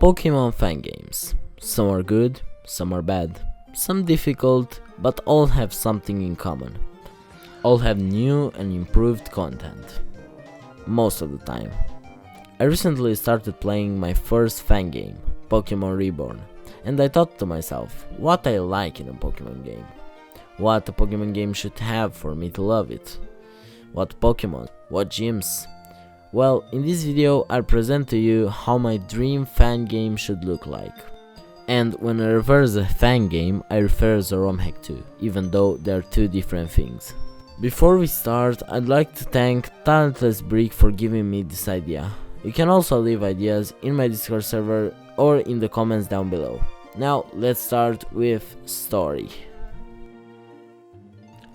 Pokemon fan games. Some are good, some are bad, some difficult, but all have something in common. All have new and improved content. Most of the time. I recently started playing my first fan game, Pokemon Reborn, and I thought to myself, what I like in a Pokemon game. What a Pokemon game should have for me to love it. What Pokemon, what gyms. Well, in this video I'll present to you how my dream fan game should look like. And when I refer to a fan game, I refer to a ROM hack too, even though they are two different things. Before we start, I'd like to thank Talentless Brick for giving me this idea. You can also leave ideas in my Discord server or in the comments down below. Now let's start with story.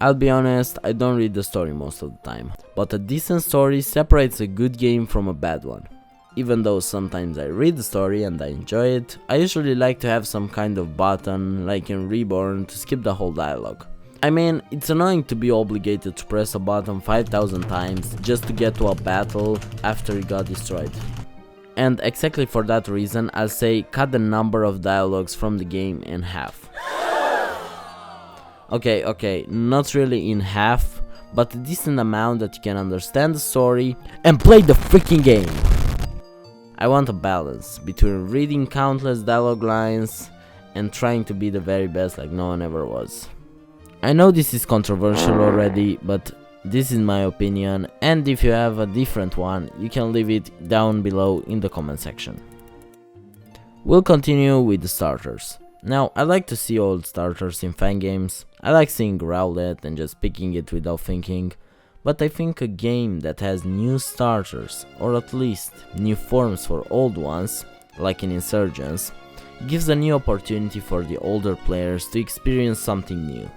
I'll be honest, I don't read the story most of the time, but a decent story separates a good game from a bad one. Even though sometimes I read the story and I enjoy it, I usually like to have some kind of button, like in Reborn, to skip the whole dialogue. I mean, it's annoying to be obligated to press a button 5000 times just to get to a battle after it got destroyed. And exactly for that reason, I'll say cut the number of dialogues from the game in half. Okay, not really in half, but a decent amount that you can understand the story and play the freaking game. I want a balance between reading countless dialogue lines and trying to be the very best like no one ever was. I know this is controversial already, but this is my opinion, and if you have a different one, you can leave it down below in the comment section. We'll continue with the starters. Now, I like to see old starters in fan games. I like seeing Rowlet and just picking it without thinking, but I think a game that has new starters, or at least new forms for old ones, like in Insurgents, gives a new opportunity for the older players to experience something new.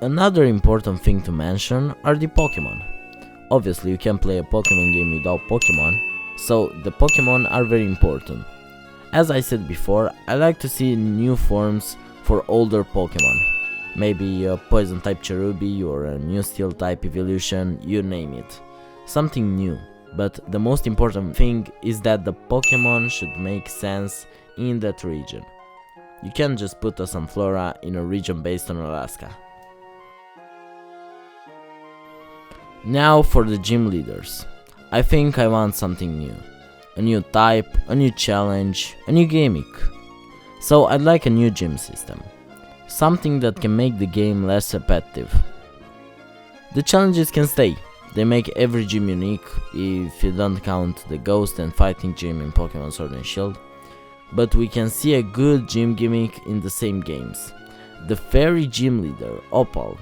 Another important thing to mention are the Pokémon. Obviously you can't play a Pokémon game without Pokémon, so the Pokémon are very important. As I said before, I like to see new forms for older Pokémon. Maybe a poison type Cherubi or a new steel type evolution, you name it. Something new, but the most important thing is that the Pokémon should make sense in that region. You can't just put a Sunflora in a region based on Alaska. Now for the gym leaders. I think I want something new. A new type, a new challenge, a new gimmick. So I'd like a new gym system. Something that can make the game less repetitive. The challenges can stay. They make every gym unique, if you don't count the ghost and fighting gym in Pokemon Sword and Shield. But we can see a good gym gimmick in the same games. The fairy gym leader, Opal,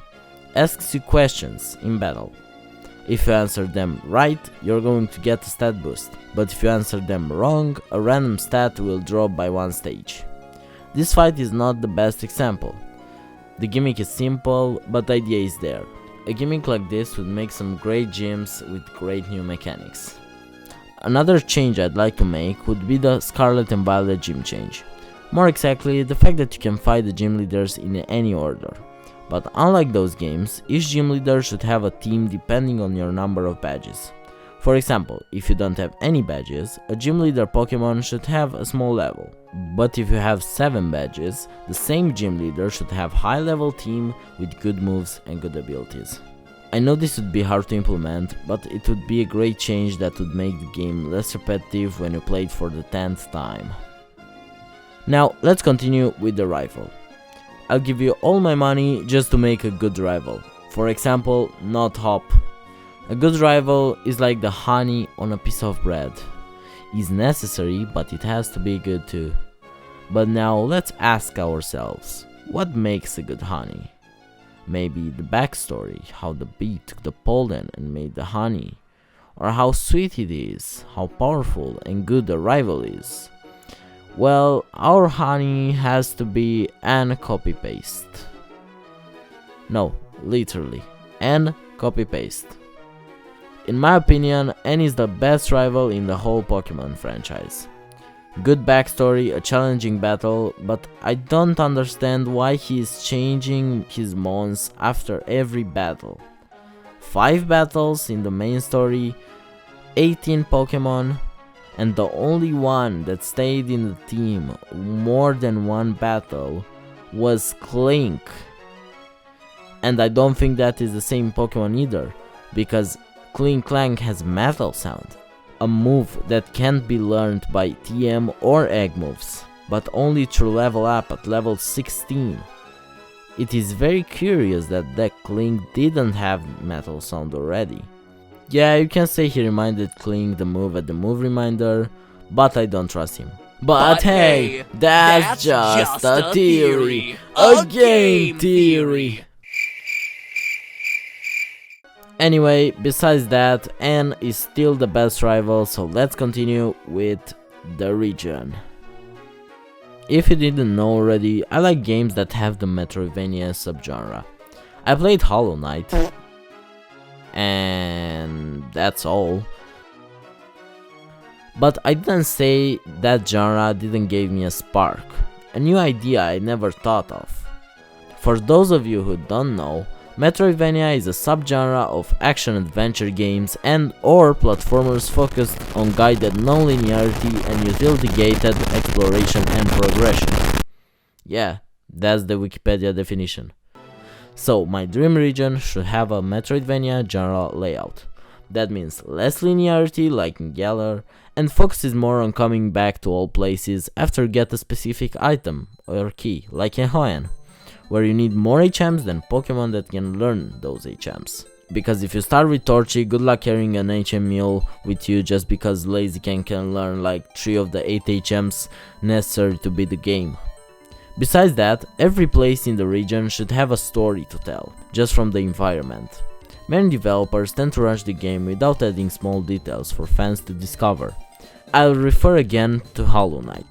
asks you questions in battle. If you answer them right, you're going to get a stat boost, but if you answer them wrong, a random stat will drop by one stage. This fight is not the best example. The gimmick is simple, but the idea is there. A gimmick like this would make some great gyms with great new mechanics. Another change I'd like to make would be the Scarlet and Violet gym change. More exactly, the fact that you can fight the gym leaders in any order. But unlike those games, each gym leader should have a team depending on your number of badges. For example, if you don't have any badges, a gym leader Pokemon should have a small level. But if you have 7 badges, the same gym leader should have high level team with good moves and good abilities. I know this would be hard to implement, but it would be a great change that would make the game less repetitive when you play it for the 10th time. Now let's continue with the rival. I'll give you all my money just to make a good rival. For example, not Hop. A good rival is like the honey on a piece of bread. It's necessary, but it has to be good too. But now let's ask ourselves, what makes a good honey? Maybe the backstory, how the bee took the pollen and made the honey. Or how sweet it is, how powerful and good the rival is. Well, our honey has to be an copy-paste. No, literally, an copy-paste. In my opinion, N is the best rival in the whole Pokemon franchise. Good backstory, a challenging battle, but I don't understand why he is changing his mons after every battle. 5 battles in the main story, 18 Pokemon, and the only one that stayed in the team more than one battle was Clink. And I don't think that is the same Pokemon either, because Clink Clank has Metal Sound, a move that can't be learned by TM or Egg moves, but only through level up at level 16. It is very curious that Clink didn't have Metal Sound already. Yeah, you can say he reminded Clink the move at the move reminder, but I don't trust him. But hey, that's just a theory, a game theory. Anyway, besides that, N is still the best rival, so let's continue with the region. If you didn't know already, I like games that have the Metroidvania subgenre. I played Hollow Knight, and that's all. But I didn't say that genre didn't give me a spark, a new idea I never thought of. For those of you who don't know, Metroidvania is a subgenre of action-adventure games and or platformers focused on guided non-linearity and utility-gated exploration and progression. Yeah, that's the Wikipedia definition. So, my dream region should have a Metroidvania genre layout. That means less linearity like in Galar, and focuses more on coming back to all places after get a specific item or key, like in Hoenn, where you need more HMs than Pokemon that can learn those HMs. Because if you start with Torchy, good luck carrying an HM mule with you just because Blaziken can learn like 3 of the 8 HMs necessary to beat the game. Besides that, every place in the region should have a story to tell, just from the environment. Many developers tend to rush the game without adding small details for fans to discover. I'll refer again to Hollow Knight.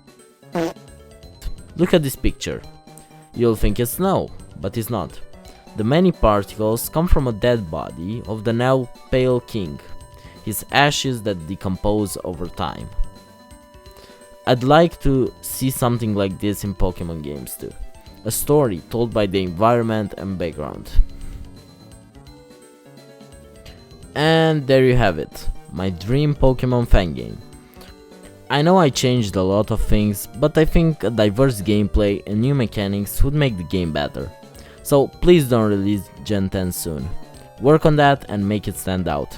Look at this picture. You'll think it's snow, but it's not. The many particles come from a dead body of the now pale king, his ashes that decompose over time. I'd like to see something like this in Pokemon games too. A story told by the environment and background. And there you have it, my dream Pokemon fangame. I know I changed a lot of things, but I think a diverse gameplay and new mechanics would make the game better. So please don't release Gen 10 soon. Work on that and make it stand out.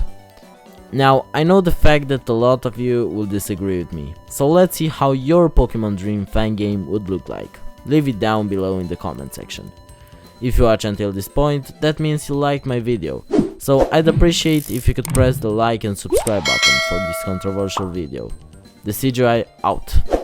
Now, I know the fact that a lot of you will disagree with me, so let's see how your Pokemon Dream fangame would look like. Leave it down below in the comment section. If you watch until this point, that means you liked my video, so I'd appreciate if you could press the like and subscribe button for this controversial video. Decidueye out.